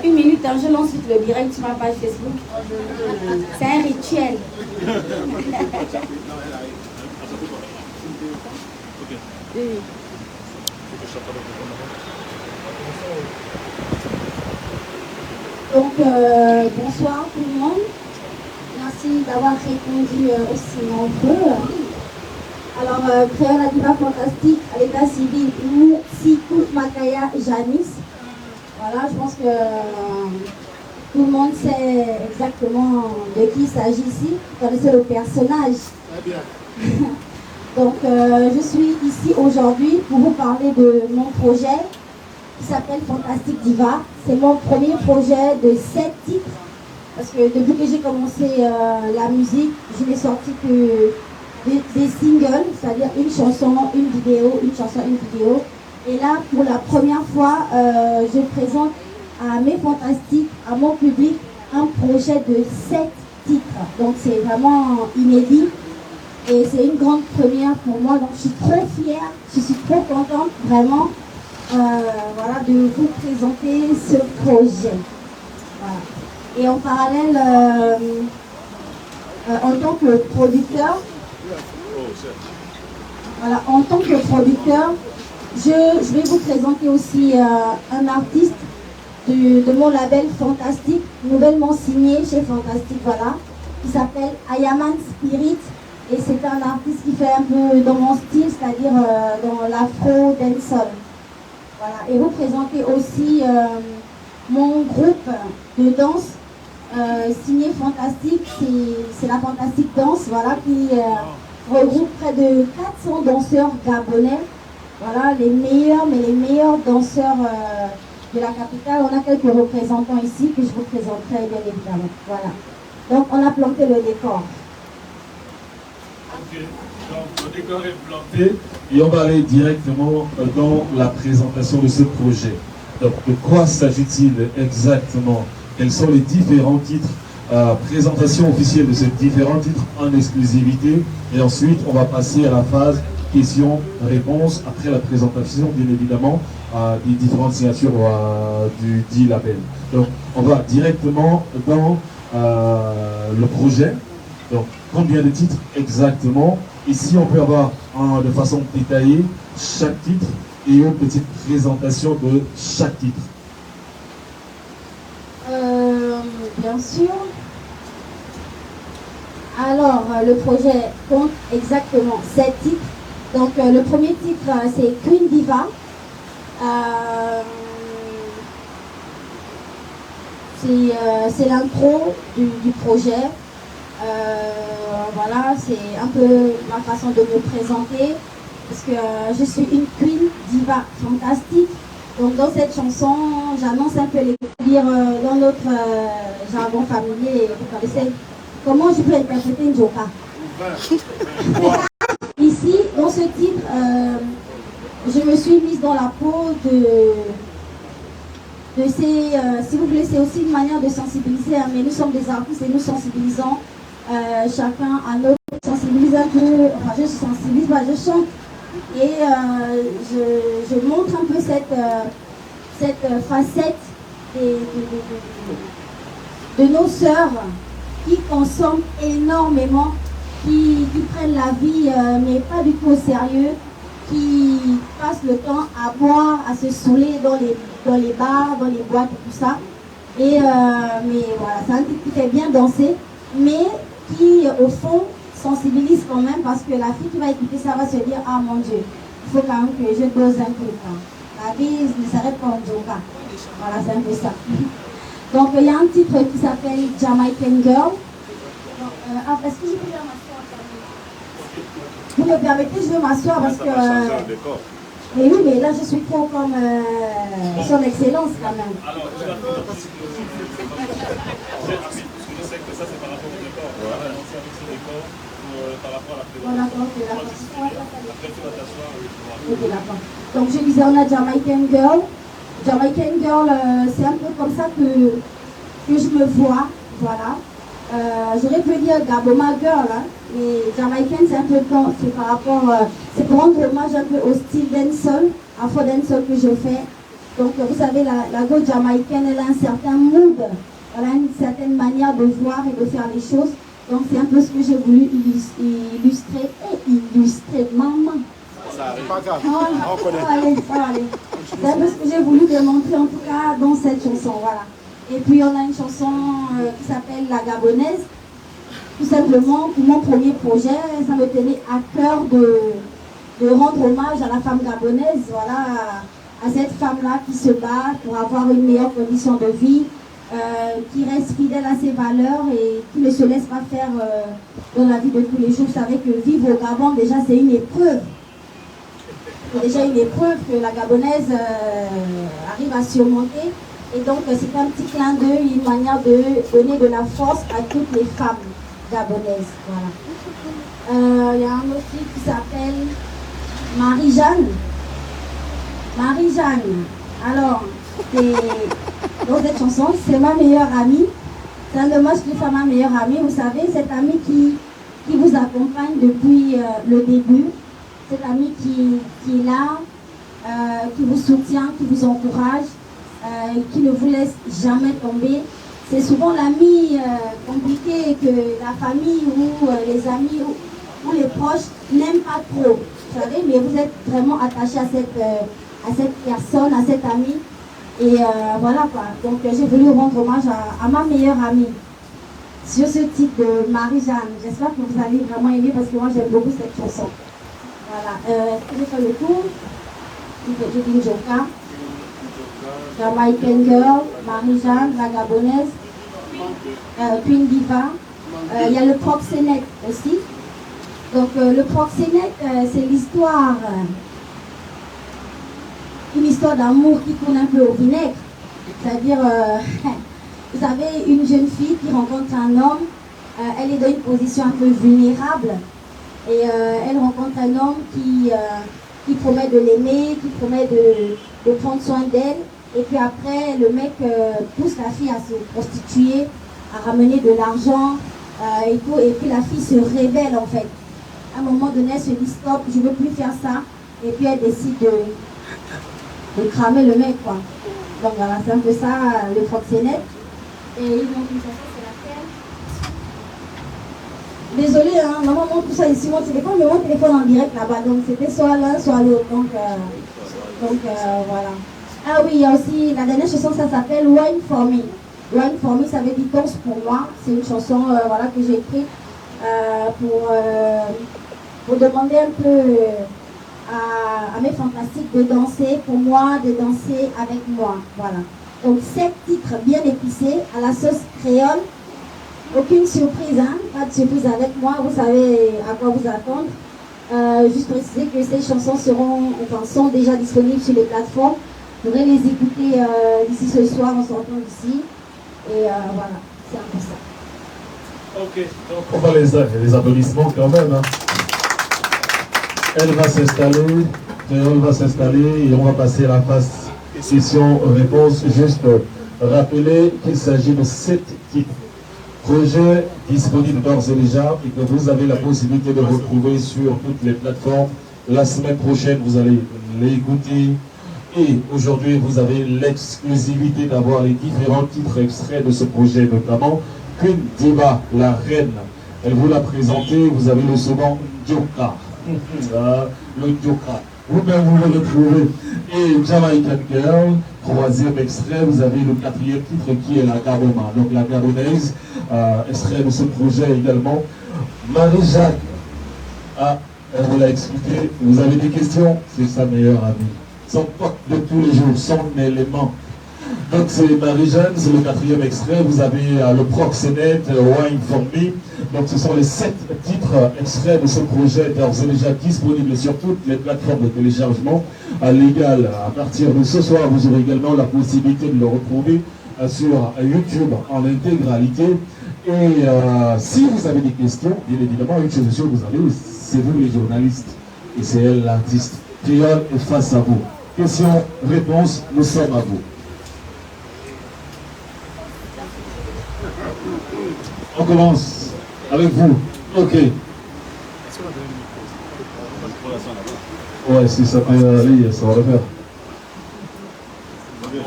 Une minute, hein, je lance le direct sur ma page Facebook. C'est un rituel. Donc, bonsoir tout le monde. Merci d'avoir répondu aussi nombreux. Alors, créer la diva fantastique à l'état civil, Sikou Makaya Janice. Voilà, je pense que tout le monde sait exactement de qui il s'agit ici. Vous connaissez le personnage. Très bien. Donc, je suis ici aujourd'hui pour vous parler de mon projet qui s'appelle Fantastic Diva. C'est mon premier projet de 7 titres. Parce que depuis que j'ai commencé la musique, je n'ai sorti que des singles, c'est-à-dire une chanson, une vidéo, une chanson, une vidéo. Et là, pour la première fois, je présente à mes fantastiques, à mon public, un projet de 7 titres. Donc c'est vraiment inédit et c'est une grande première pour moi. Donc je suis trop fière, je suis trop contente vraiment voilà, de vous présenter ce projet. Voilà. Et en parallèle, en tant que producteur, voilà, en tant que producteur, je vais vous présenter aussi un artiste de mon label Fantastic, nouvellement signé chez Fantastic, voilà, qui s'appelle Ayaman Spirit. Et c'est un artiste qui fait un peu dans mon style, c'est-à-dire dans l'afro dancehall. Voilà. Et vous présenter aussi mon groupe de danse signé Fantastic, c'est la Fantastic Danse, voilà, qui regroupe près de 400 danseurs gabonais. Voilà, les meilleurs danseurs de la capitale. On a quelques représentants ici que je vous présenterai bien évidemment. Voilà. Donc on a planté le décor. Ok, donc le décor est planté et on va aller directement dans la présentation de ce projet. Donc de quoi s'agit-il exactement? Quels sont les différents titres? Présentation officielle de ces différents titres en exclusivité. Et ensuite on va passer à la phase questions-réponses après la présentation, bien évidemment, des différentes signatures du dit label. Donc, on va directement dans le projet. Donc, combien de titres exactement? Ici, on peut avoir de façon détaillée chaque titre et une petite présentation de chaque titre. Bien sûr. Alors, le projet compte exactement 7 titres. Donc le premier titre c'est Queen Diva. C'est l'intro du projet. Voilà, c'est un peu ma façon de me présenter. Parce que je suis une Queen Diva fantastique. Donc dans cette chanson, j'annonce un peu les dire dans notre jargon familier. Vous connaissez comment je peux interpréter une joka. Ici, dans ce titre, je me suis mise dans la peau de ces, si vous voulez, c'est aussi une manière de sensibiliser, hein, mais nous sommes des artistes et nous sensibilisons chacun à notre sensibiliser un peu, enfin je sensibilise, je chante et je montre un peu cette facette de nos sœurs qui consomment énormément, qui prennent la vie mais pas du tout au sérieux, qui passent le temps à boire, à se saouler dans les bars, dans les boîtes et tout ça. Et mais voilà, c'est un titre qui fait bien danser, mais qui au fond sensibilise quand même, parce que la fille qui va écouter ça va se dire ah mon Dieu, il faut quand même que je dose un peu. La vie ne s'arrête pas en Joka. Voilà, c'est un peu ça. Donc il y a un titre qui s'appelle Jamaican Girl. Est-ce que je peux bien m'asseoir? Vous me permettez, je vais m'asseoir parce que... Mais oui, mais là je suis trop comme son excellence quand même. Alors, je sais que ça c'est par rapport au décor. On va lancer avec ce décor par rapport à la présentation. Après tu vas t'asseoir et ok, d'accord. Donc je disais, on a Jamaican Girl. Jamaican Girl, c'est un peu comme ça que je me vois. Voilà. J'aurais pu dire Gaboma Girl, hein, mais Jamaican c'est un peu c'est par rapport, c'est pour rendre hommage un peu au style dancehall, afro dancehall que je fais. Donc vous savez, la go jamaïcaine, elle a un certain mood, elle a une certaine manière de voir et de faire les choses. Donc c'est un peu ce que j'ai voulu illustrer. Maman. Pas grave, Voilà. on connaît. Allez. C'est un peu ce que j'ai voulu démontrer en tout cas dans cette chanson. Voilà. Et puis on a une chanson qui s'appelle La Gabonaise. Tout simplement, pour mon premier projet, ça me tenait à cœur de rendre hommage à la femme gabonaise, voilà, à cette femme-là qui se bat pour avoir une meilleure condition de vie, qui reste fidèle à ses valeurs et qui ne se laisse pas faire dans la vie de tous les jours. Vous savez que vivre au Gabon, déjà, c'est une épreuve. C'est déjà une épreuve que la gabonaise arrive à surmonter. Et donc, c'est un petit clin d'œil, une manière de donner de la force à toutes les femmes gabonaises. Voilà. Il y a un autre titre qui s'appelle Marie-Jeanne. Marie-Jeanne. Alors, dans cette chanson, c'est ma meilleure amie. C'est un hommage que je fais à ma meilleure amie. Vous savez, cette amie qui vous accompagne depuis le début. Cette amie qui est là, qui vous soutient, qui vous encourage, qui ne vous laisse jamais tomber. C'est souvent l'ami compliqué que la famille ou les amis ou les proches n'aiment pas trop. Vous savez, mais vous êtes vraiment attaché à cette personne, à cette amie. Et voilà quoi. Donc j'ai voulu rendre hommage à ma meilleure amie sur ce titre de Marie-Jeanne. J'espère que vous allez vraiment aimer parce que moi j'aime beaucoup cette chanson. Voilà. Est-ce que j'ai fait le tour? J'ai dit Njoka, Jamaican Girl, Marie-Jeanne, la Gabonaise, Queen Diva. Il y a le proxénète aussi. Donc le proxénète, c'est l'histoire, une histoire d'amour qui tourne un peu au vinaigre. C'est-à-dire, vous savez, une jeune fille qui rencontre un homme, elle est dans une position un peu vulnérable. Et elle rencontre un homme qui promet de l'aimer, qui promet de prendre soin d'elle. Et puis après, le mec pousse la fille à se prostituer, à ramener de l'argent et tout. Et puis la fille se révèle en fait. À un moment donné, elle se dit stop, je ne veux plus faire ça. Et puis elle décide de cramer le mec quoi. Donc voilà, c'est un peu ça le proxénète. Et ils m'ont dit ça, c'est laquelle? Désolée, hein, maman montre tout ça ici, mon téléphone, mais mon téléphone en direct là-bas. Donc c'était soit l'un, soit l'autre. Donc voilà. Ah oui, il y a aussi la dernière chanson, ça s'appelle Wine for Me. Wine for Me, ça veut dire danse pour moi. C'est une chanson voilà, que j'ai écrite pour demander un peu à mes fantastiques de danser pour moi, de danser avec moi. Voilà. Donc 7 titres bien épicés à la sauce créole. Aucune surprise, hein? Pas de surprise avec moi, vous savez à quoi vous attendre. Juste préciser que ces chansons sont déjà disponibles sur les plateformes. Vous pourrez les écouter d'ici ce soir en sortant d'ici. Et voilà, c'est un peu ça. Ok, donc on va les applaudissements quand même. Hein. Elle va s'installer et on va passer à la phase question-réponse. Juste rappeler qu'il s'agit de 7 titres. Projet disponible d'ores et déjà et que vous avez la possibilité de retrouver sur toutes les plateformes. La semaine prochaine, vous allez les écouter. Et aujourd'hui, vous avez l'exclusivité d'avoir les différents titres extraits de ce projet, notamment Queen Diva, la reine. Elle vous l'a présenté, vous avez le second Njoka. Le Njoka. Vous-même, vous le retrouvez. Et Jamaican Girl, 3e extrait, vous avez le 4e titre qui est la Gaboma. Donc la Gabonaise, extrait de ce projet également. Marie-Jeanne, elle vous l'a expliqué. Vous avez des questions? C'est sa meilleure amie. Son pote de tous les jours, son élément. Donc c'est Marie-Jeanne, c'est le 4e extrait. Vous avez le proxénète, Wine for Me. Donc ce sont les 7 titres extraits de ce projet d'ores et déjà disponibles sur toutes les plateformes de téléchargement légal. À partir de ce soir, vous aurez également la possibilité de le retrouver sur YouTube en intégralité. Et si vous avez des questions, bien évidemment, une chose est sûre, vous avez, c'est vous les journalistes et c'est elle l'artiste. Créole est face à vous. Questions, réponses, nous sommes à vous. On commence avec vous. Ok. Ouais, si ça peut aller, ça va le faire.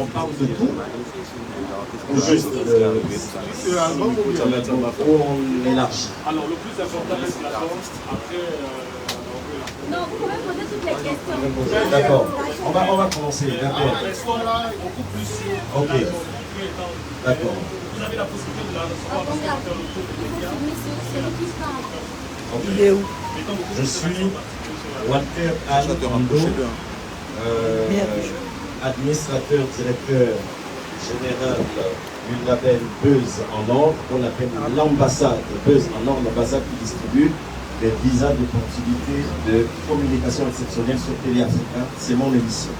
on parle de tout. Juste, on élargit. Alors, le plus important, c'est la forme. Après, non, vous pouvez poser toutes les questions. D'accord. On va commencer. D'accord. là est beaucoup plus sur Ok. D'accord. Vous avez la possibilité de la recevoir parce qu'on va faire le tour des médias. Il est où? Je suis Walter Alando, administrateur, directeur général du label Buzz en or, qu'on appelle l'ambassade Buzz en or, l'ambassade qui distribue des visas d'opportunité de communication exceptionnelle sur Télé Africa. C'est mon émission.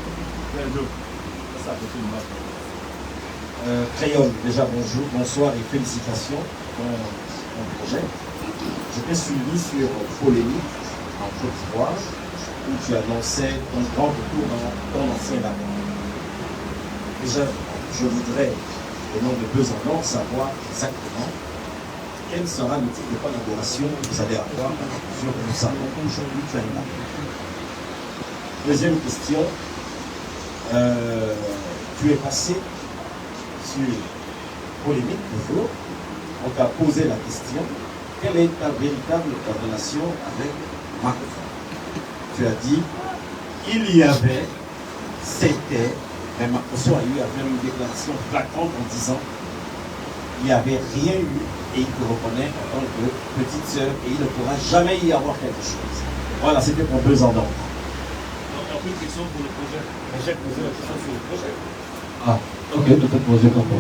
Créole, déjà bonjour, bonsoir et félicitations pour mon projet. Je t'ai suivi sur Polémique en Côte d'Ivoire où tu annonçais ton grand retour dans ton ancien label. Déjà, je voudrais, au nom de Buzz en or, savoir exactement quel sera le type de collaboration que vous allez avoir sur le salon aujourd'hui tu as une label. Deuxième question, tu es passé sur Polémique toujours, on t'a posé la question, quelle est ta véritable relation avec Makosso? Tu as dit, il y avait, c'était, mais Makosso a eu une déclaration flagrante en disant, il n'y avait rien eu et il te reconnaît en tant que petite sœur et il ne pourra jamais y avoir quelque chose. Voilà, c'était pour 2 ans d'ordre. Donc, une question pour le projet. J'ai posé la question sur le projet. Ah, ok, peut-être moi j'ai compris.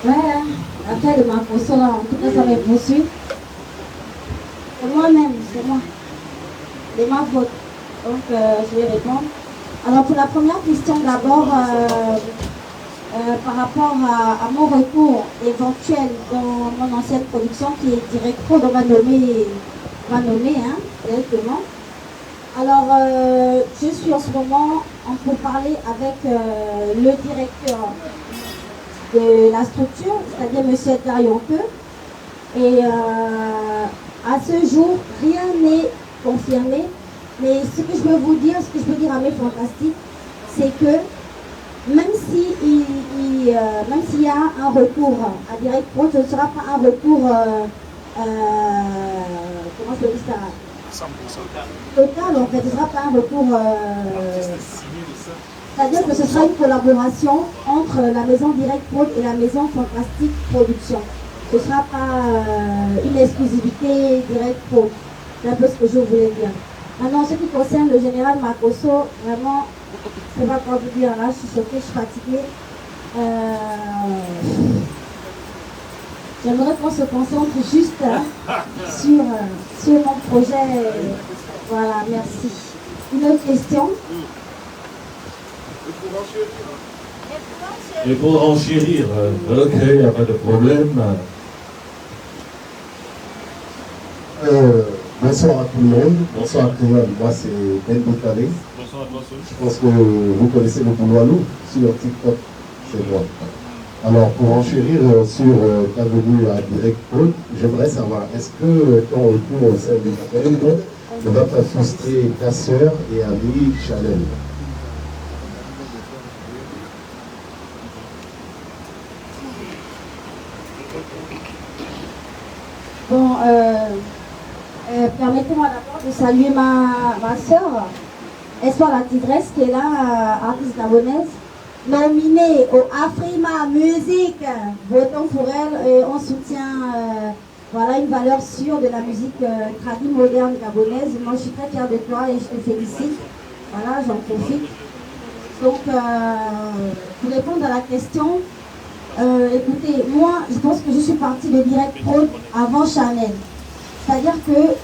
Ouais, après de Makosso, là, en tout cas, ça m'a poursuivi. C'est moi-même, c'est moi. C'est ma faute. Donc, je vais répondre. Alors, pour la première question, d'abord, par rapport à mon retour éventuel dans mon ancienne production qui est Direct Prod, on va nommer hein, directement. Alors, je suis en ce moment en pourparlers avec le directeur de la structure, c'est-à-dire M. Edgar Yonke. Et à ce jour, rien n'est confirmé. Mais ce que je peux vous dire, ce que je peux dire à mes fantastiques, c'est que même s'il y a un retour à Direct Prod, ce ne sera pas un retour, comment je dis ça, 100% total en fait, ce ne sera pas un retour, c'est-à-dire que ce sera une collaboration entre la maison Direct Prod et la maison Fantastique Production. Ce ne sera pas une exclusivité Direct Prod, c'est un peu ce que je voulais dire. Maintenant, ce qui concerne le général Makosso, vraiment, je ne sais pas quoi vous dire, là, je suis choquée, je suis fatiguée. J'aimerais qu'on se concentre juste sur mon projet. Voilà, merci. Une autre question? Et pour enchérir, ok, il n'y a pas de problème. Bonsoir à tout le monde, bonsoir à Créole, moi c'est Ben Boutale. Bonsoir à toi, Je pense que vous connaissez le Bouloilou sur TikTok, c'est moi. Alors pour enchérir sur ta venue à Direct Prod, j'aimerais savoir, est-ce que ton retour au sein du label ne va pas frustrer ta sœur et amie Chanel? Bon, permettez-moi d'abord de saluer ma soeur, Espoir la Tigresse, qui est là, artiste gabonaise, nominée au Afrima Music. Votons pour elle et on soutient voilà, une valeur sûre de la musique tradie moderne gabonaise. Moi, je suis très fière de toi et je te félicite. Voilà, j'en profite. Donc, pour répondre à la question, écoutez, moi, je pense que je suis partie de Direct Prod avant Chanel. C'est-à-dire que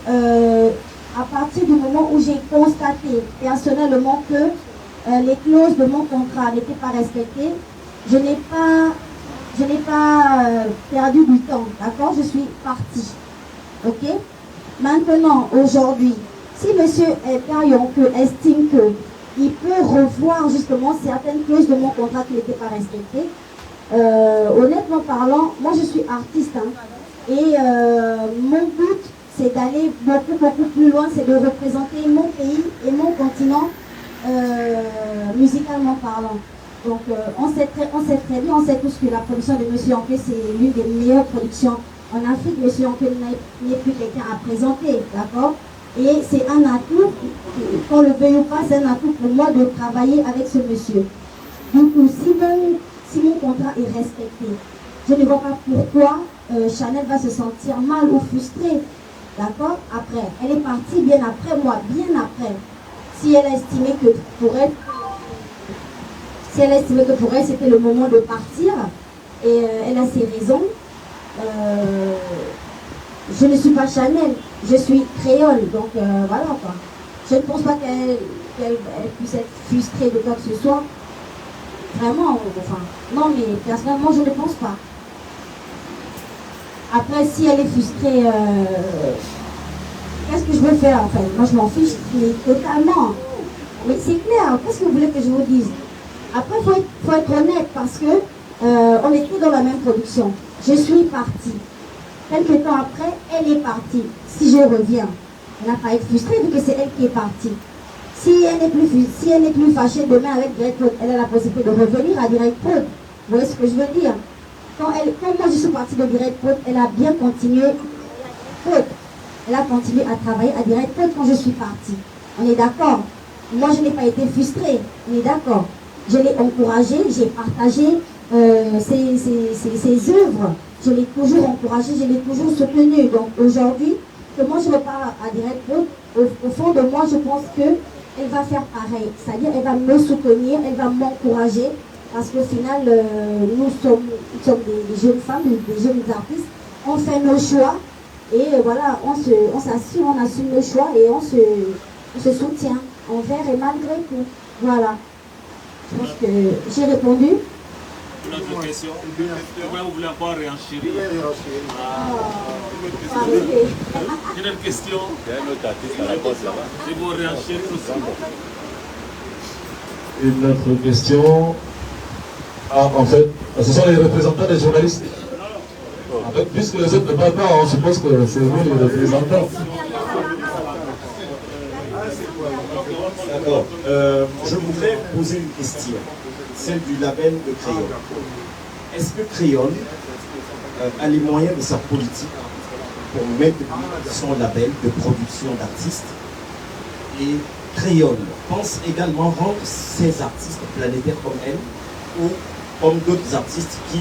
à partir du moment où j'ai constaté personnellement que les clauses de mon contrat n'étaient pas respectées, je n'ai pas perdu du temps, d'accord? Je suis partie, ok? Maintenant, aujourd'hui, si M. Edgar Yonke estime qu'il peut revoir justement certaines clauses de mon contrat qui n'étaient pas respectées, honnêtement parlant, moi je suis artiste, hein, et mon but, c'est d'aller beaucoup plus loin, c'est de représenter mon pays et mon continent musicalement parlant. Donc on sait très bien, on sait tous que la production de Monsieur Anke, c'est l'une des meilleures productions en Afrique. Monsieur Anke n'est plus quelqu'un à présenter, d'accord? Et c'est un atout, qu'on le veuille ou pas, c'est un atout pour moi de travailler avec ce monsieur. Donc si mon contrat est respecté, je ne vois pas pourquoi Chanel va se sentir mal ou frustrée, d'accord? Après, elle est partie bien après moi, bien après. Si elle a estimé que pour elle, c'était le moment de partir, et elle a ses raisons, je ne suis pas Chanel, je suis créole, donc voilà quoi. Je ne pense pas qu'elle puisse être frustrée de quoi que ce soit. Vraiment, enfin, non, mais personnellement, je ne pense pas. Après, si elle est frustrée, qu'est-ce que je veux faire en fait? Moi, je m'en fiche, mais totalement. Mais c'est clair, qu'est-ce que vous voulez que je vous dise? Après, il faut être honnête parce que on était dans la même production. Je suis partie. Quelques temps après, elle est partie. Si je reviens, elle n'a pas été frustrée vu que c'est elle qui est partie. Si elle n'est plus fâchée demain avec Direct Prod, elle a la possibilité de revenir à Direct Prod. Vous voyez ce que je veux dire? Quand moi je suis partie de Direct Prod, elle a bien continué. Elle a continué à travailler à Direct Prod quand je suis partie. On est d'accord? Moi je n'ai pas été frustrée. On est d'accord? Je l'ai encouragée, j'ai partagé ses œuvres. Je l'ai toujours encouragée, je l'ai toujours soutenue. Donc aujourd'hui, que moi je repars à Direct Prod, au fond de moi, je pense qu'elle va faire pareil. C'est-à-dire, elle va me soutenir, elle va m'encourager. Parce qu'au final, nous sommes des jeunes femmes, des jeunes artistes. On fait nos choix. Et voilà, on s'assure, on assume nos choix et on se soutient envers et malgré tout. Voilà. Je pense que j'ai répondu. Une autre question. Vous voulez encore réenchérir? Une autre question. C'est pour réenchérir aussi. Une autre question. Ah, en fait, ce sont les représentants des journalistes. En fait, puisque les autres ne parlent pas, on suppose que c'est vous les représentants. D'accord. Je voudrais poser une question, celle du label de Créole. Est-ce que Créole a les moyens de sa politique pour mettre son label de production d'artistes? Et Créole pense également rendre ses artistes planétaires comme elle, ou comme d'autres artistes qui,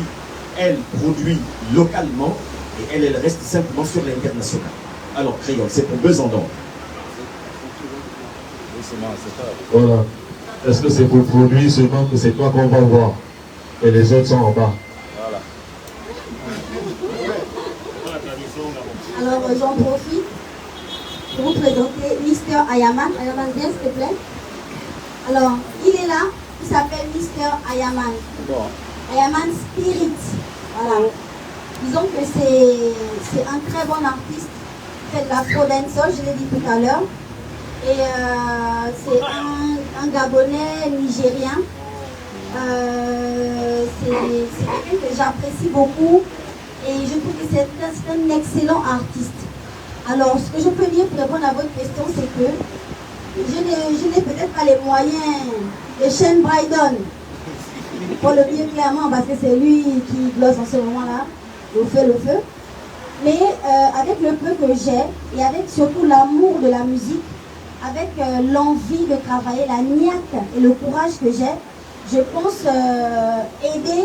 elle, produit localement et elle reste simplement sur l'international. Alors Créole, c'est pour Besançon d'or. Voilà. Est-ce que c'est pour produire seulement que c'est toi qu'on va voir et les autres sont en bas? Alors j'en profite pour vous présenter Mister Ayaman. Ayaman, viens s'il te plaît. Alors, il est là, il s'appelle Mister Ayaman. Ayaman Spirit. Voilà. Disons que c'est un très bon artiste. Il fait de l'afro dancehall, je l'ai dit tout à l'heure. Et c'est un Gabonais nigérien. C'est quelqu'un que j'apprécie beaucoup et je trouve que c'est un excellent artiste. Alors, ce que je peux dire pour répondre à votre question, c'est que je n'ai peut-être pas les moyens de Shane Brydon, pour le dire clairement, parce que c'est lui qui glosse en ce moment-là, le feu. Mais avec le peu que j'ai et avec surtout l'amour de la musique, avec l'envie de travailler, la niaque et le courage que j'ai, je pense aider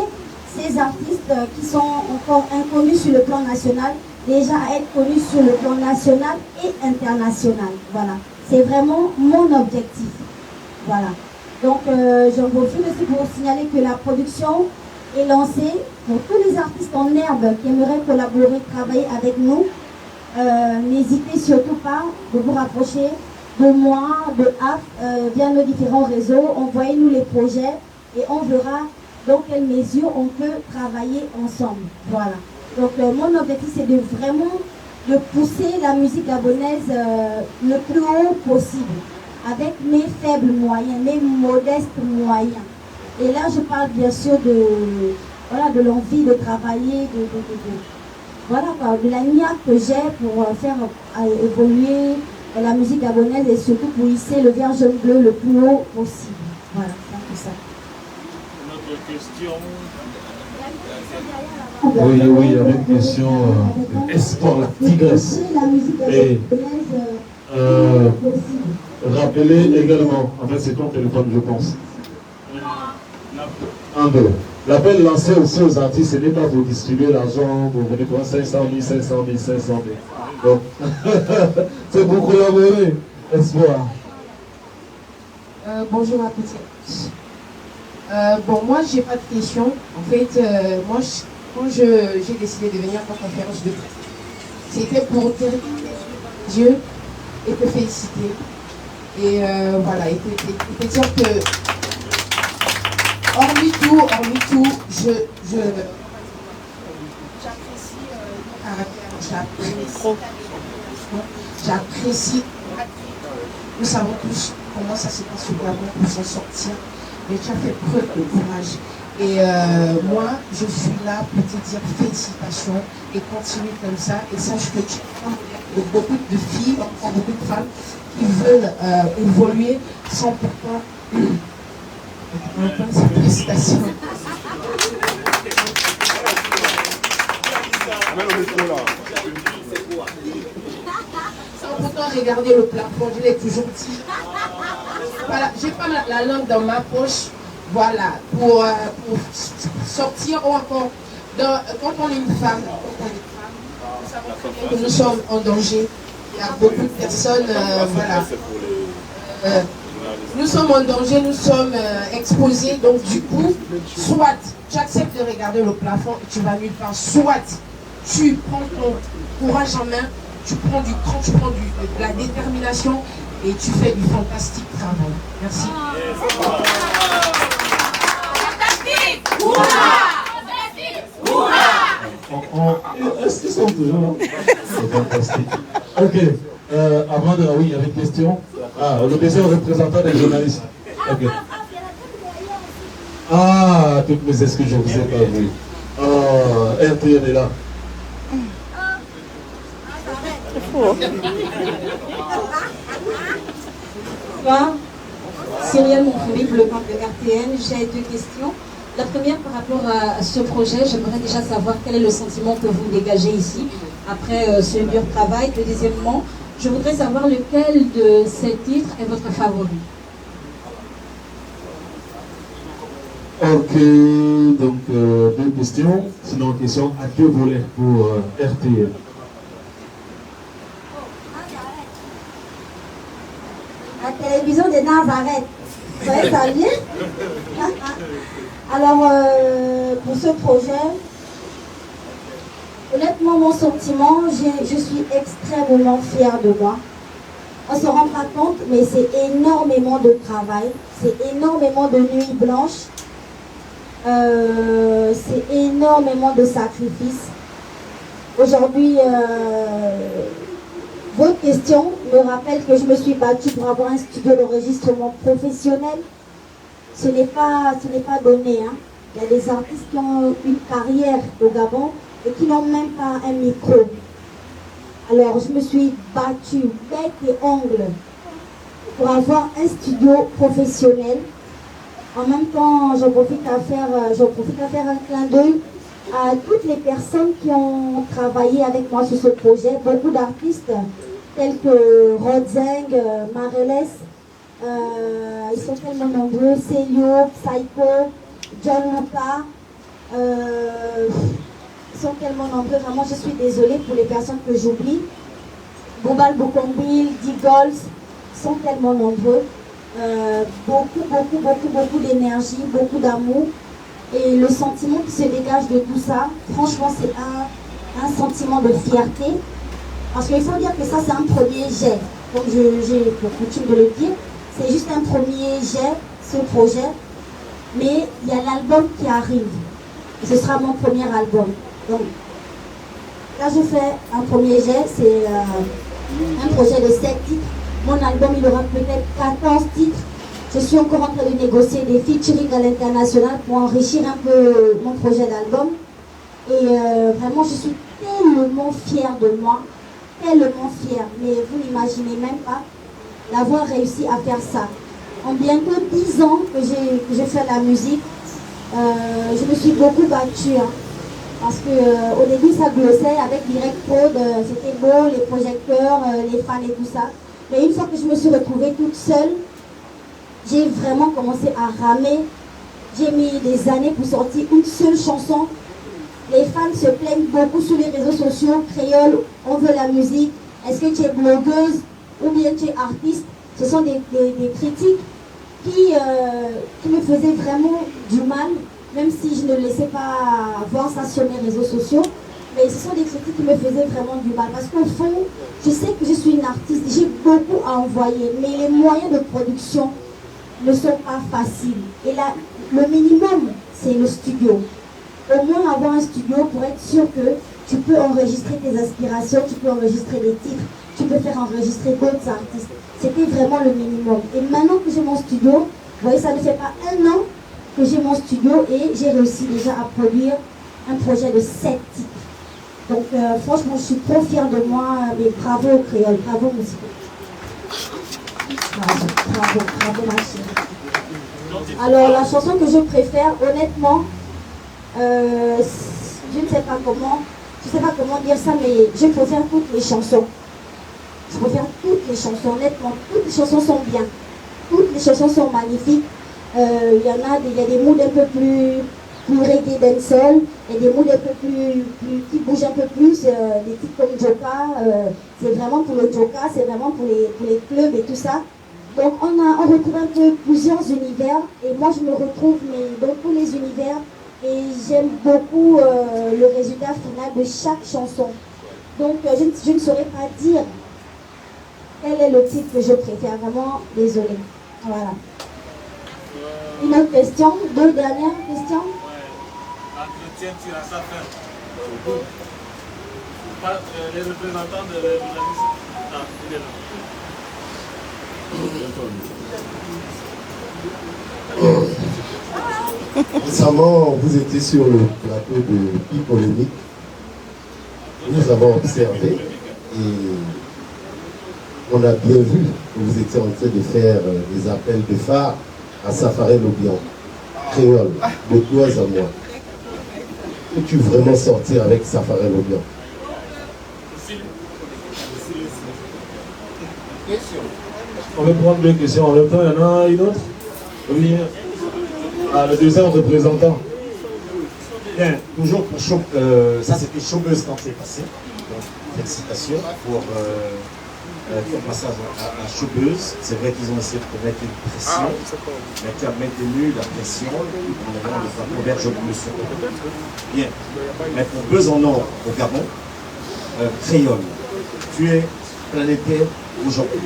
ces artistes qui sont encore inconnus sur le plan national, déjà à être connus sur le plan national et international. Voilà, c'est vraiment mon objectif. Voilà. Donc j'en profite aussi pour signaler que la production est lancée pour tous les artistes en herbe qui aimeraient collaborer, travailler avec nous. N'hésitez surtout pas de vous rapprocher de moi, de AF, via nos différents réseaux. Envoyez-nous les projets et on verra dans quelle mesure on peut travailler ensemble. Voilà. Donc mon objectif c'est de vraiment de pousser la musique gabonaise le plus haut possible, avec mes faibles moyens, mes modestes moyens. Et là je parle bien sûr de l'envie de travailler, voilà quoi, de la lumière que j'ai pour faire évoluer la musique gabonaise et surtout pour hisser le vert jaune bleu le plus haut possible. Voilà, c'est un peu ça. Une autre question. Oui, oui, il y avait une question. Espoir, la tigresse. Et rappelez également, en fait c'est ton téléphone je pense. Un, deux. L'appel lancé aussi aux artistes, ce n'est pas pour distribuer l'argent, vous venez pour 500 000, 500 000, 500 000. Donc, c'est pour collaborer. Espoir. Bonjour à tous. Bon, moi, j'ai pas de questions. En fait, moi, quand j'ai décidé de venir à ta conférence de presse, c'était pour te remercier Dieu et te féliciter. Et voilà, et te dire que, hormis tout, j'apprécie ton caractère, j'apprécie. Nous savons tous comment ça se passe au Gabon pour s'en sortir, mais tu as fait preuve de courage. Et moi, je suis là pour te dire félicitations et continue comme ça. Et sache que tu as beaucoup de filles, encore beaucoup de femmes qui veulent évoluer sans pourquoi. Félicitations. Sans pourtant regarder le plafond, je l'ai toujours dit. Voilà, j'ai pas la langue dans ma poche. Voilà, pour sortir ou encore, quand on est une femme, nous savons très bien que nous sommes en danger. Il y a beaucoup de personnes, voilà. Nous sommes en danger, nous sommes exposés, donc du coup, soit tu acceptes de regarder le plafond et tu vas nulle part, soit tu prends ton courage en main, tu prends du cran, tu prends de la détermination et tu fais du fantastique travail. Merci. Est-ce qu'ils sont toujours là? C'est fantastique. Ok. Avant de... Oui, il y avait une question. Ah, le deuxième représentant des journalistes. Ok. Ah, toutes mes excuses, je ne vous ai pas vu. RTN est là. Bonsoir, Cyrielle Monforic, le camp de RTN. J'ai deux questions. La première, par rapport à ce projet, j'aimerais déjà savoir quel est le sentiment que vous dégagez ici après ce dur travail. Et deuxièmement, je voudrais savoir lequel de ces titres est votre favori. Ok, donc deux questions. Sinon, question à deux volets pour RTN. La télévision de Nazareth. Vous savez ça bien? Alors, pour ce projet, honnêtement, mon sentiment, je suis extrêmement fière de moi. On ne se rend pas compte, mais c'est énormément de travail, c'est énormément de nuits blanches, c'est énormément de sacrifices. Aujourd'hui, votre question me rappelle que je me suis battue pour avoir un studio d'enregistrement professionnel. Ce n'est pas donné. Hein. Il y a des artistes qui ont une carrière au Gabon et qui n'ont même pas un micro. Alors je me suis battue bec et ongles pour avoir un studio professionnel. En même temps, j'en profite à faire un clin d'œil à toutes les personnes qui ont travaillé avec moi sur ce projet. Beaucoup d'artistes tels que Rodzeng, Mareles, ils sont tellement nombreux, Célio, Psycho, John Luca, ils sont tellement nombreux, vraiment je suis désolée pour les personnes que j'oublie. Boubal Bokombil, Digols, ils sont tellement nombreux, beaucoup d'énergie, beaucoup d'amour. Et le sentiment qui se dégage de tout ça, franchement c'est un sentiment de fierté. Parce qu'il faut dire que ça c'est un premier jet, comme j'ai pour coutume de le dire. C'est juste un premier jet, ce projet. Mais il y a l'album qui arrive. Et ce sera mon premier album. Donc, là je fais un premier jet, c'est un projet de 7 titres. Mon album, il aura peut-être 14 titres. Je suis encore en train de négocier des featuring à l'international pour enrichir un peu mon projet d'album. Et vraiment, je suis tellement fière de moi, tellement fière, mais vous n'imaginez même pas d'avoir réussi à faire ça. En bientôt 10 ans que j'ai fait la musique, je me suis beaucoup battue, hein, parce que au début ça glossait avec Direct Prod, c'était beau, les projecteurs, les fans et tout ça. Mais une fois que je me suis retrouvée toute seule, j'ai vraiment commencé à ramer. J'ai mis des années pour sortir une seule chanson. Les fans se plaignent beaucoup sur les réseaux sociaux. Créole, on veut la musique. Est-ce que tu es blogueuse ou bien tu es artiste? Ce sont des critiques qui me faisaient vraiment du mal, même si je ne laissais pas voir ça sur mes réseaux sociaux. Mais ce sont des critiques qui me faisaient vraiment du mal. Parce qu'au fond, je sais que je suis une artiste. J'ai beaucoup à envoyer. Mais les moyens de production ne sont pas faciles. Et là, le minimum, c'est le studio. Au moins avoir un studio pour être sûr que tu peux enregistrer tes aspirations, tu peux enregistrer des titres, tu peux faire enregistrer d'autres artistes. C'était vraiment le minimum. Et maintenant que j'ai mon studio, vous voyez, ça ne fait pas un an que j'ai mon studio et j'ai réussi déjà à produire un projet de 7 titres. Donc franchement, je suis trop fière de moi. Mais bravo au Créole, bravo musique. Bravo ma chérie. Alors la chanson que je préfère, honnêtement, je ne sais pas comment dire ça, mais je préfère toutes les chansons. Je préfère toutes les chansons, honnêtement, toutes les chansons sont bien. Toutes les chansons sont magnifiques. Il y a des moods un peu plus reggae dancehall, et des moods un peu plus qui bougent un peu plus, des titres comme Joka, c'est vraiment pour le Joka, c'est vraiment pour les clubs et tout ça. Donc on retrouve un peu plusieurs univers, et moi je me retrouve dans tous les univers, et j'aime beaucoup le résultat final de chaque chanson. Donc je ne saurais pas dire quel est le titre que je préfère, vraiment désolée. Voilà. Une autre question, 2 dernières questions. L'entretien tire à sa fin. Les représentants de l'organisme. Il est là. Récemment, vous étiez sur le plateau de Pipolémique. Nous avons observé et on a bien vu que vous étiez en train de faire des appels de phare à Safarel Obiang, Créole, de toi à moi. Peux-tu vraiment sortir avec Safarel Obiang? On va prendre 2 questions en même temps. Il y en a une autre? Oui. Ah, le deuxième représentant. Bien, toujours pour ça c'était Chômeuse quand c'est passé. Donc, félicitations pour le passage à Chômeuse. C'est vrai qu'ils ont essayé de mettre une pression, mais tu as maintenu la pression en allant le faire je me suis. Bien, mais pour Buzz en or au Gabon, Créole, tu es planétaire aujourd'hui.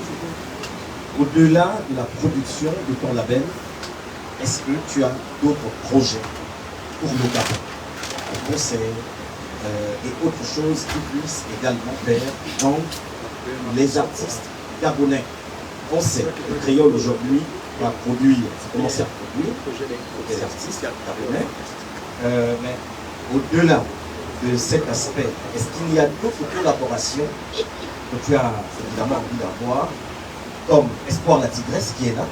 Au-delà de la production de ton label, est-ce que tu as d'autres projets pour le Gabon, des concerts et autre chose qui puissent également faire donc les artistes gabonais? On sait que le Créole aujourd'hui va produire, commencer à produire des artistes gabonais, mais au-delà de cet aspect, est-ce qu'il y a d'autres collaborations que tu as évidemment envie d'avoir, comme Espoir la Tigresse qui est là,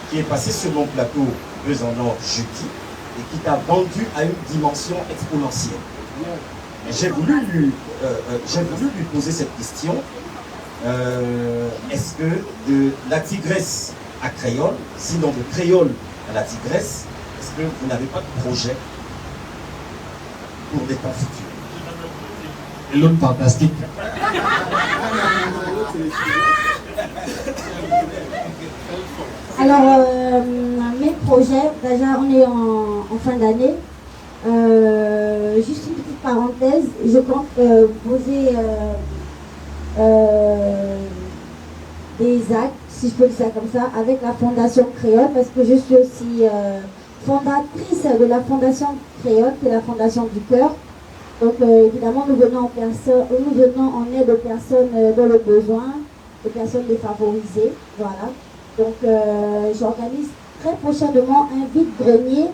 qui est passé sur mon plateau 2 en or jeudi et qui t'a vendu à une dimension exponentielle. J'ai voulu lui poser cette question. Est-ce que de la Tigresse à Créole, sinon de Créole à la Tigresse, est-ce que vous n'avez pas de projet pour des temps futurs? Et l'autre fantastique. Alors, mes projets, déjà on est en fin d'année. Juste une petite parenthèse, je compte poser des actes, si je peux dire ça comme ça, avec la Fondation Créole, parce que je suis aussi fondatrice de la Fondation Créole, qui est la Fondation du Cœur. Donc évidemment, nous venons en aide aux personnes dans le besoin, aux personnes défavorisées, voilà. Donc j'organise très prochainement un vide-grenier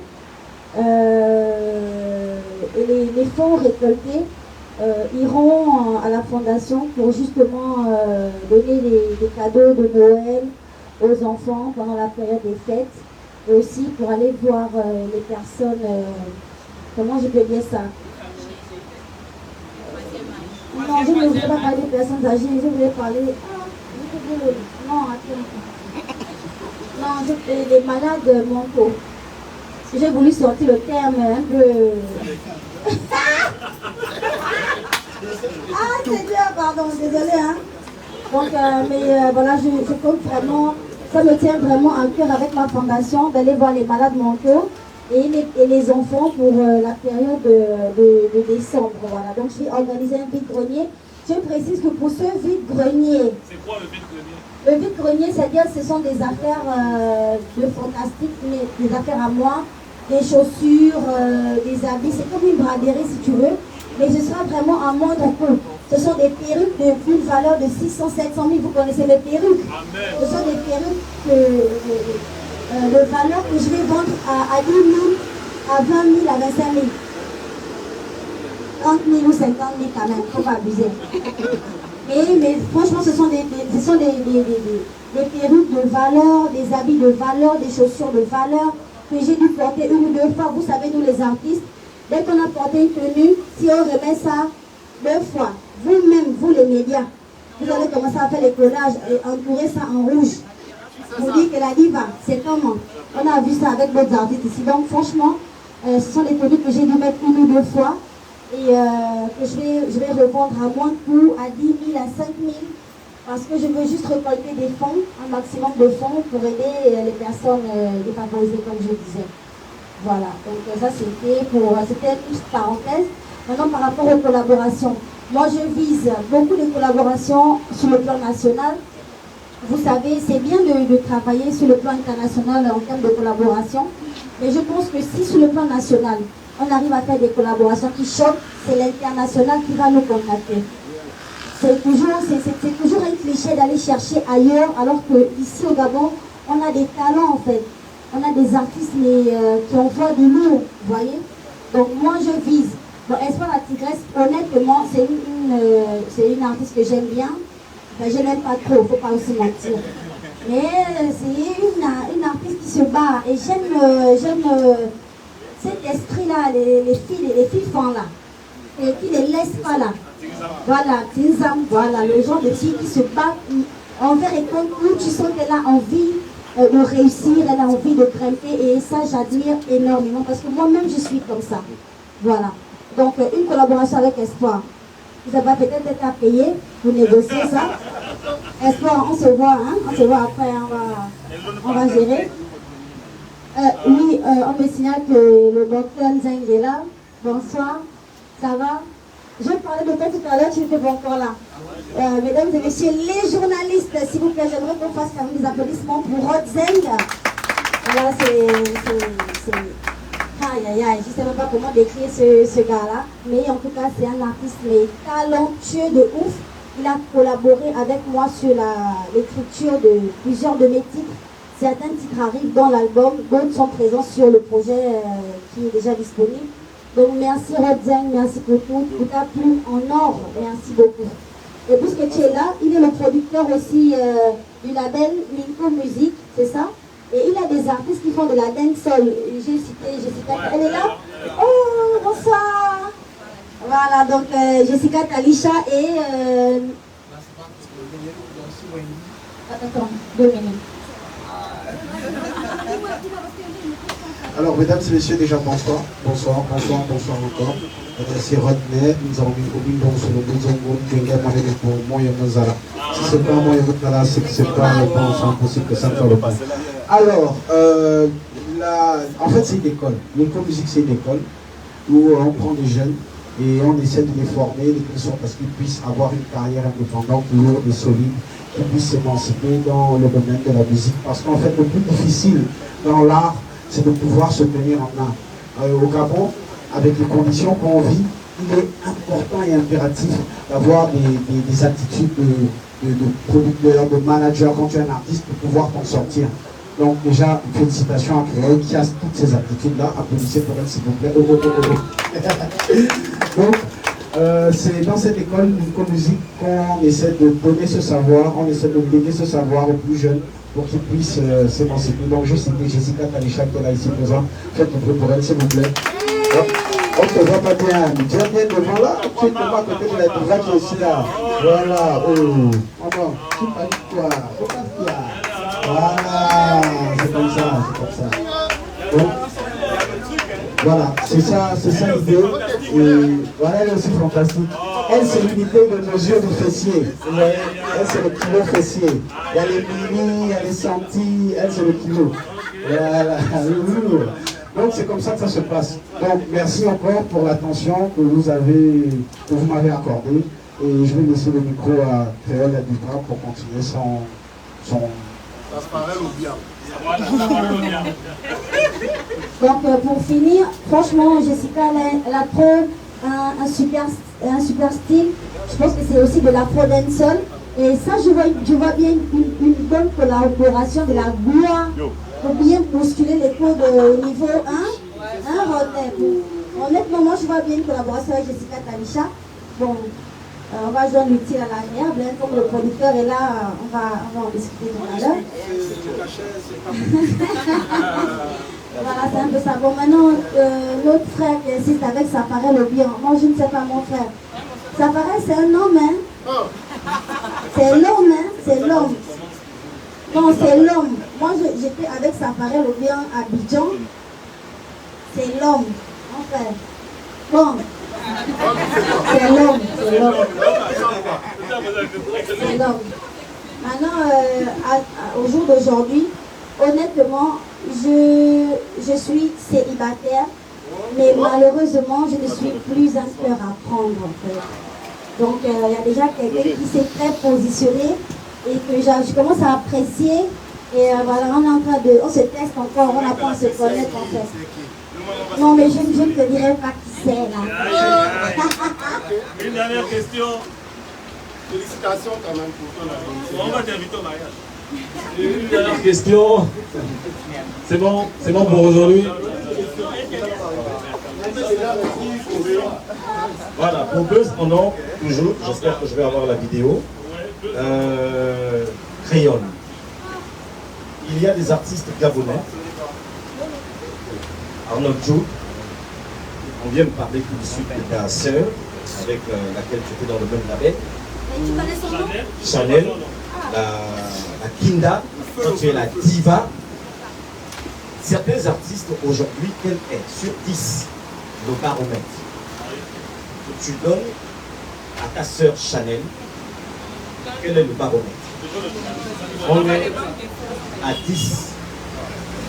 et les fonds récoltés iront à la fondation pour justement donner des cadeaux de Noël aux enfants pendant la période des fêtes et aussi pour aller voir les personnes, comment je peux dire ça? Non, je ne voulais pas parler des personnes âgées, je voulais parler... non, attends. Non, les malades mentaux. J'ai voulu sortir le terme un peu... Ah, c'est bien, pardon, désolé. Hein. Donc, voilà, je compte vraiment, ça me tient vraiment à cœur avec ma fondation d'aller voir les malades mentaux et les enfants pour la période de décembre. Voilà. Donc, je vais organiser un vide-grenier. Je précise que pour ce vide-grenier... C'est quoi le vide-grenier? Le vide-grenier, c'est-à-dire ce sont des affaires de fantastique, mais des affaires à moi, des chaussures, des habits, c'est comme une braderie si tu veux, mais ce sera vraiment à moindre coût. Ce sont des perruques d'une valeur de 600, 700 000, vous connaissez les perruques? Amen. Ce sont des perruques de valeur que je vais vendre à 10 000, à 20 000, à 25 000. 30 000 ou 50 000 quand même, il ne faut pas abuser. Mais franchement, ce sont des perruques de valeur, des habits de valeur, des chaussures de valeur que j'ai dû porter une ou deux fois. Vous savez, nous les artistes, dès qu'on a porté une tenue, si on remet ça 2 fois, vous-même, vous les médias, vous allez commencer à faire les collages et entourer ça en rouge. Vous dites que la diva, c'est comment? On a vu ça avec d'autres artistes ici. Donc franchement, ce sont des tenues que j'ai dû mettre une ou deux fois et que je vais revendre à moins de coût, à 10 000, à 5 000. Parce que je veux juste récolter des fonds, un maximum de fonds pour aider les personnes défavorisées, comme je disais. Voilà, donc ça c'était une petite parenthèse. Maintenant par rapport aux collaborations, moi je vise beaucoup de collaborations sur le plan national. Vous savez, c'est bien de travailler sur le plan international en termes de collaboration, mais je pense que si sur le plan national, on arrive à faire des collaborations qui choquent, c'est l'international qui va nous contacter. C'est toujours un cliché d'aller chercher ailleurs, alors qu'ici au Gabon, on a des talents en fait. On a des artistes mais, qui envoient du lourd, vous voyez. Donc moi je vise. Bon, Espoir la Tigresse, honnêtement, c'est une artiste que j'aime bien. Ben, je l'aime pas trop, il ne faut pas aussi mentir. Mais c'est une artiste qui se bat. Et j'aime cet esprit-là, les filles font là. Et qui ne les laissent pas là. Voilà, Tinzam, voilà, le genre de filles qui se battent envers et contre nous. Tu sens qu'elle a envie de réussir, elle a envie de grimper. Et ça, j'admire énormément parce que moi-même, je suis comme ça. Voilà. Donc, une collaboration avec Espoir. Vous avez peut-être été à payer pour négocier ça. Espoir, on se voit, hein? On se voit après, on va gérer. Oui, on me signale que le docteur Nzeng est là. Bonsoir, ça va? Je parlais de toi tout à l'heure, tu n'étais pas encore là. Mesdames et messieurs, les journalistes, s'il vous plaît, j'aimerais qu'on fasse quand même des applaudissements pour Rod Zeng. Voilà, c'est... Aïe, aïe, aïe, je ne sais même pas comment décrire ce gars-là, mais en tout cas, c'est un artiste mais talentueux de ouf. Il a collaboré avec moi sur l'écriture de plusieurs de mes titres. Certains titres arrivent dans l'album, d'autres sont présents sur le projet qui est déjà disponible. Donc merci Rod Zeng, merci pour tout, pour ta plume en or, merci beaucoup. Et puisque tu es là, il est le producteur aussi du label Minko Music, c'est ça? Et il a des artistes qui font de la dancehall. J'ai cité Jessica, elle est là? Oh, bonsoir! Voilà, donc Jessica Talisha et... Attends, 2 minutes. Alors, mesdames et messieurs, déjà bonsoir. Bonsoir encore. C'est Rodney, nous avons mis au bindon sur le bouton pour Moyen Mazara. Si c'est pas Moyen Mazara, c'est que c'est pas le temps, c'est impossible que ça ne soit le pas. Alors, en fait, c'est une école. L'école musique, c'est une école où on prend des jeunes et on essaie de les former, de sorte à ce qu'ils puissent avoir une carrière indépendante, lourde et solide, qu'ils puissent s'émanciper dans le domaine de la musique. Parce qu'en fait, le plus difficile dans l'art, c'est de pouvoir se tenir en art. Au Gabon, avec les conditions qu'on vit, il est important et impératif d'avoir des attitudes de producteur, de manager quand tu es un artiste pour pouvoir t'en sortir. Donc déjà, félicitations à Créole qui a toutes ces aptitudes-là. Applaudissez pour elle s'il vous plaît. Donc, C'est dans cette école musique qu'on essaie de donner ce savoir, on essaie de donner ce savoir aux plus jeunes pour qu'ils puissent s'émanciper. Donc je cite Jessica Talisha qui est là ici présente. Faites un peu pour elle, s'il vous plaît. On ne te voit pas bien. Tu es bien devant là, tu es devant à côté de la droite aussi là. Voilà. Oh. Maman, tu paniques toi. Voilà. C'est comme ça, c'est comme ça. Donc, voilà, c'est ça l'idée. Et voilà, elle est aussi fantastique. Elle, c'est l'unité de mesure du fessier. Elle, c'est le kilo fessier. Il y a les millis, il y a les centis, elle, c'est le kilo. Voilà, donc c'est comme ça que ça se passe. Donc merci encore pour l'attention que vous m'avez accordée. Et je vais laisser le micro à Créole Duprat pour continuer son... Ça se paraît ou bien. Donc pour finir, franchement Jessica elle a trop un super style. Je pense que c'est aussi de l'afro dancehall. Et ça je vois bien une bonne collaboration de la gloire pour bien bousculer les cours de niveau 1. Rodney. Honnêtement, moi je vois bien une collaboration avec Jessica Talisha. Bon, on va joindre l'utile à l'agréable, hein, comme le producteur est là, on va en discuter tout à l'heure. Voilà, c'est un peu ça. Bon, maintenant, l'autre frère qui insiste avec Safarel Obiang. Moi, je ne sais pas mon frère. Safarel, c'est un homme, hein. C'est l'homme, hein. C'est l'homme. Non, c'est l'homme. Moi, j'étais avec Safarel Obiang à Abidjan. C'est l'homme, mon frère. Bon. C'est l'homme, c'est l'homme. C'est l'homme. Maintenant, au jour d'aujourd'hui, honnêtement, je suis célibataire, mais malheureusement, je ne suis plus un cœur à prendre en fait. Donc, il y a déjà quelqu'un qui s'est très positionné et que je commence à apprécier. Et voilà, on se teste encore, on apprend à se connaître en fait. Non, mais je ne te dirai pas qui c'est là. Une dernière question. Félicitations quand même pour ton avancée. On va t'inviter au mariage. Une dernière question. C'est bon pour aujourd'hui. Voilà, pour Buzz en or, toujours, j'espère que je vais avoir la vidéo. Crayon. Il y a des artistes gabonais. Arnold Joe. On vient me parler tout de suite de ta sœur, avec laquelle tu étais dans le même label. Tu connais son nom? Chanel, la Kinda, toi tu es la diva. Certains artistes aujourd'hui, quel est sur 10 le baromètre que tu donnes à ta sœur Chanel? Quel est le baromètre? On est à 10.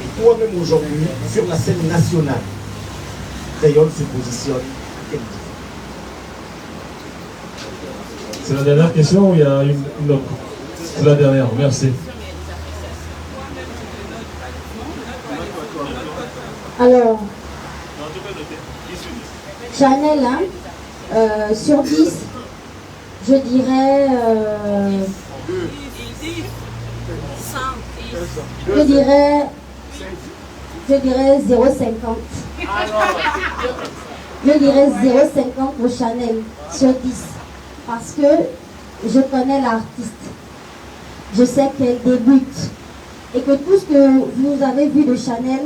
Et toi-même aujourd'hui, sur la scène nationale, Crayon se positionne à quel niveau? C'est la dernière question ou il y a une autre? C'est la dernière, merci. Alors, Chanel, hein, sur 10, je dirais... je dirais 0,50. Je dirais 0,50 pour Chanel sur 10. Parce que je connais l'artiste. Je sais qu'elle débute. Et que tout ce que vous avez vu de Chanel,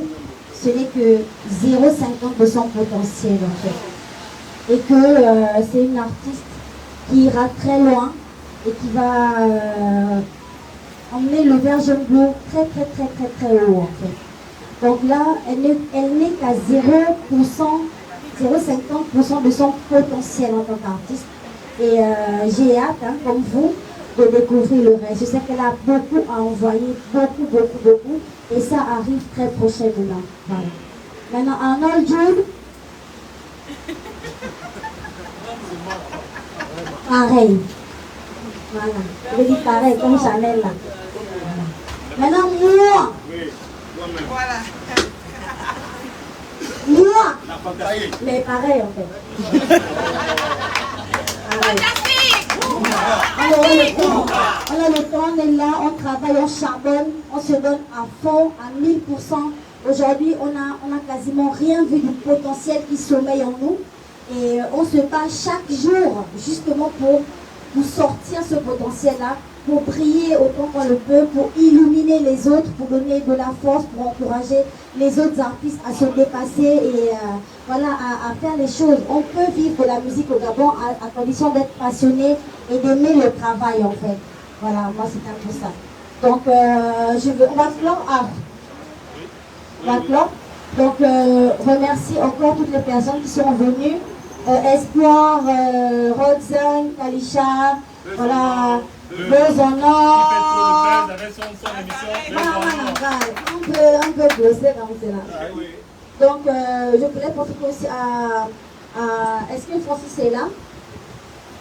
ce n'est que 0,50 de son potentiel en fait. Et que c'est une artiste qui ira très loin et qui va emmener le vert jaune bleu très haut en fait. Donc là, elle n'est qu'à 0,50% de son potentiel en tant qu'artiste. Et j'ai hâte, hein, comme vous, de découvrir le reste. Je sais qu'elle a beaucoup à envoyer, beaucoup. Et ça arrive très prochainement. Voilà. Maintenant, Arnold Jude. Pareil. Voilà. Je dis pareil, comme Chanel là. Voilà. Maintenant, moi. Voilà. Moi. Mais pareil en fait. On a le temps, on est là, on travaille, on charbonne, on se donne à fond, à 1000%. Aujourd'hui, on a quasiment rien vu du potentiel qui sommeille en nous. Et on se bat chaque jour justement pour sortir ce potentiel-là, pour briller autant qu'on le peut, pour illuminer les autres, pour donner de la force, pour encourager les autres artistes à se dépasser et voilà, à faire les choses. On peut vivre de la musique au Gabon à condition d'être passionné et d'aimer le travail en fait. Voilà, moi c'est un peu ça. Donc on va clore. On va clore. Donc remercie encore toutes les personnes qui sont venues. Espoir, Roxane, Kalisha, voilà, Buzz en or. Un peu glossé comme c'est là. Donc je voulais profiter aussi à est-ce que Francis est là?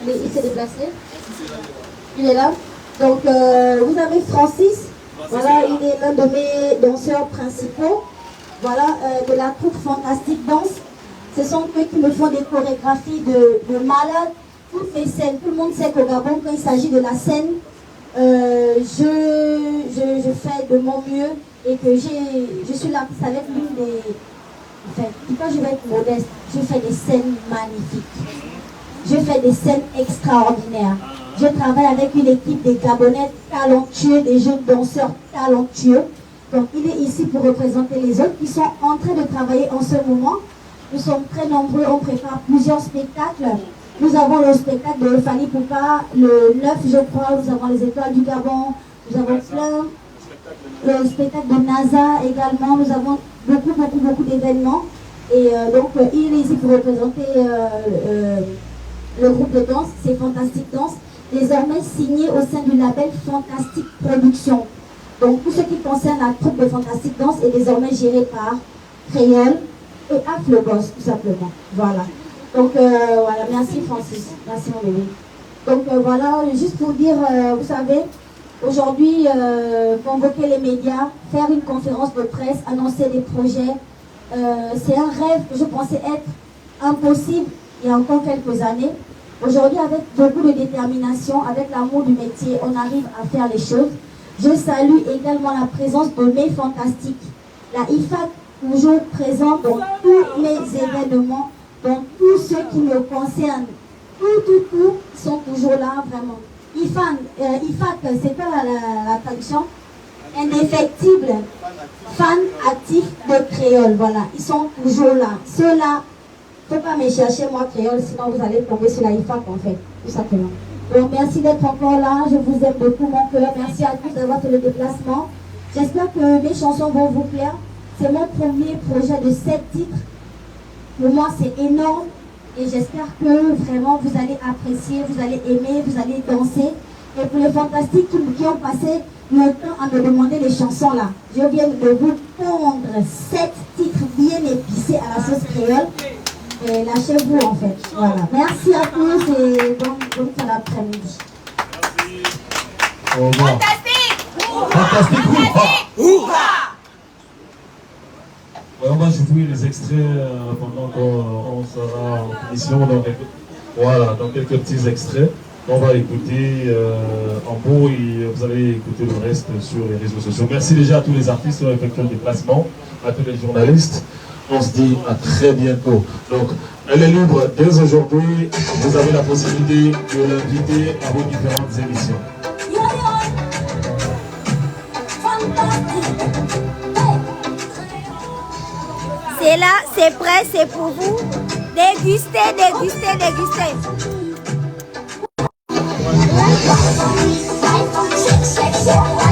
Il s'est déplacé? Il est là. Donc vous avez Francis, voilà, il est l'un de mes danseurs principaux, voilà, de la troupe Fantastique Danse. Ce sont eux qui me font des chorégraphies de malades, toutes mes scènes. Tout le monde sait qu'au Gabon, quand il s'agit de la scène, je fais de mon mieux et que je suis là avec l'une des... En fait, quand je vais être modeste, je fais des scènes magnifiques. Je fais des scènes extraordinaires. Je travaille avec une équipe de Gabonais talentueux, des jeunes danseurs talentueux. Donc il est ici pour représenter les autres qui sont en train de travailler en ce moment. Nous sommes très nombreux, on prépare plusieurs spectacles. Nous avons le spectacle de Fali Poupa, le 9 je crois, nous avons les Étoiles du Gabon, nous avons plein, le spectacle de NASA également, nous avons beaucoup d'événements. Et donc il est ici pour représenter le groupe de danse, c'est Fantastique Danse, désormais signé au sein du label Fantastique Production. Donc tout ce qui concerne la troupe de Fantastique Danse est désormais géré par Créole et Afleboss, tout simplement. Voilà. Donc voilà, merci Francis, merci mon bébé. Donc voilà, juste pour dire, vous savez, aujourd'hui, convoquer les médias, faire une conférence de presse, annoncer des projets, c'est un rêve que je pensais être impossible il y a encore quelques années. Aujourd'hui, avec beaucoup de détermination, avec l'amour du métier, on arrive à faire les choses. Je salue également la présence de mes fantastiques. La IFAC, toujours présente dans tous mes événements, dans tous ceux qui me concernent. Tout sont toujours là, vraiment. IFAC, c'est quoi la traduction? Indéfectible, fan actif de créole, voilà. Ils sont toujours là. Ceux-là, il ne faut pas me chercher moi créole, sinon vous allez tomber sur la IFAC en fait, tout simplement. Donc merci d'être encore là, je vous aime de tout mon cœur. Merci à tous d'avoir fait le déplacement. J'espère que mes chansons vont vous plaire. C'est mon premier projet de 7 titres. Pour moi, c'est énorme. Et j'espère que vraiment vous allez apprécier, vous allez aimer, vous allez danser. Et pour les fantastiques qui ont passé le temps à me demander les chansons là, je viens de vous pondre 7 titres bien épicés à la sauce créole. Et lâchez-vous en fait. Voilà. Merci à tous et bonne fin d'après-midi. Fantastique! Fantastique! Ouais, on va jouer les extraits pendant qu'on sera en émission. Voilà, donc quelques petits extraits. On va écouter en beau et vous allez écouter le reste sur les réseaux sociaux. Merci déjà à tous les artistes qui ont effectué le déplacement, à tous les journalistes. On se dit à très bientôt. Donc, elle est libre dès aujourd'hui. Vous avez la possibilité de l'inviter à vos différentes émissions. C'est là, c'est prêt, c'est pour vous. Dégustez, dégustez, dégustez. Shake, shake, shake.